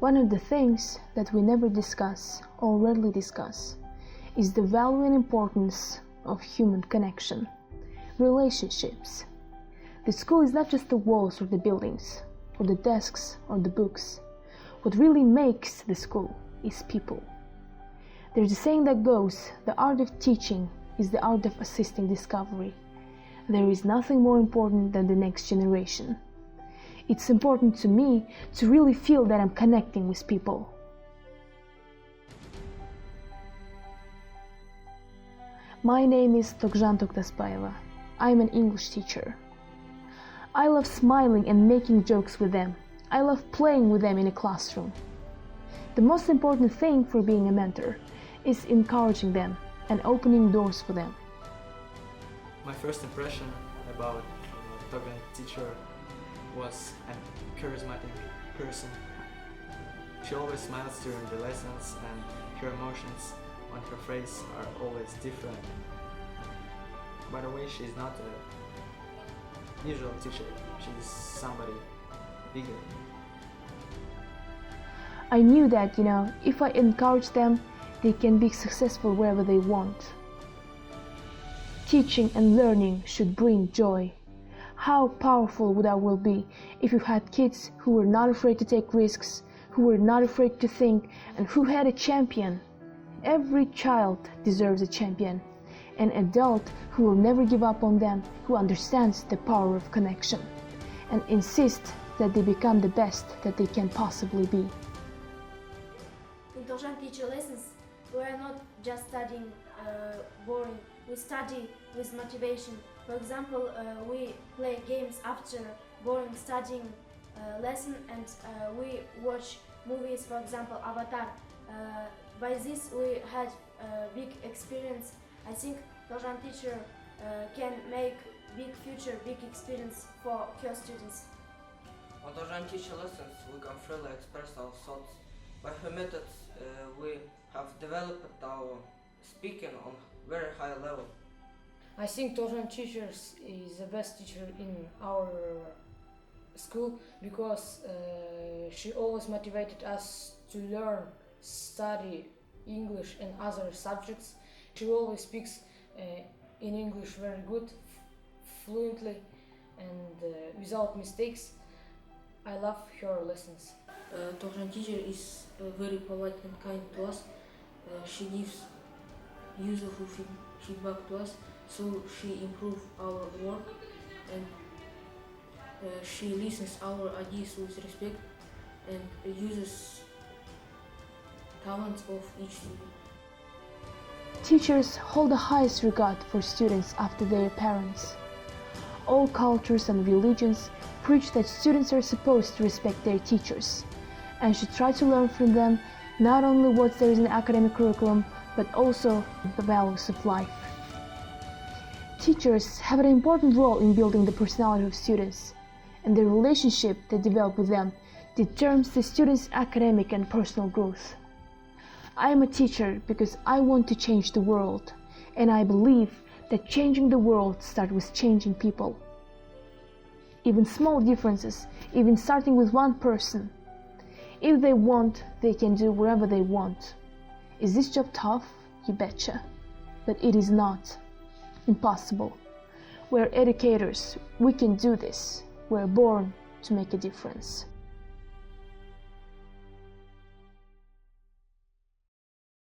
One of the things that we never discuss or rarely discuss is the value and importance of human connection, relationships. The school is not just the walls or the buildings, or the desks or the books. What really makes the school is people. There's a saying that goes, the art of teaching is the art of assisting discovery. There is nothing more important than the next generation. It's important to me to really feel that I'm connecting with people. My name is Togzhan TOKTASBAYEVA. I'm an English teacher. I love smiling and making jokes with them. I love playing with them in a classroom. The most important thing for being a mentor is encouraging them and opening doors for them. My first impression about Togzhan teacher was a charismatic person. She always smiles during the lessons and her emotions on her face are always different. By the way, she's not a usual teacher, she's somebody bigger. I knew that, if I encourage them, they can be successful wherever they want. Teaching and learning should bring joy. How powerful would our world be if you had kids who were not afraid to take risks, who were not afraid to think, and who had a champion? Every child deserves a champion, an adult who will never give up on them, who understands the power of connection, and insists that they become the best that they can possibly be. In Togzhan teacher lessons, we are not just studying boring, we study with motivation. For example, we play games after boring studying lesson, and we watch movies, for example, Avatar. By this we had a big experience. I think Togzhan teacher can make big future, big experience for her students. On Togzhan teacher lessons, we can freely express our thoughts. By her methods, we have developed our speaking on very high level. I think Togzhan teachers is the best teacher in our school because she always motivated us to learn, study English and other subjects. She always speaks in English very good, fluently and without mistakes. I love her lessons. Togzhan teacher is very polite and kind to us. She gives useful feedback to us, so she improves our work, and she listens our ideas with respect and uses talents of each student. Teachers hold the highest regard for students after their parents. All cultures and religions preach that students are supposed to respect their teachers and should try to learn from them not only what there is in the academic curriculum, but also the values of life. Teachers have an important role in building the personality of students, and the relationship they develop with them determines the students' academic and personal growth. I am a teacher because I want to change the world, and I believe that changing the world starts with changing people. Even small differences, even starting with one person. If they want, they can do whatever they want. Is this job tough? You betcha. But it is not impossible. We're educators. We can do this. We're born to make a difference.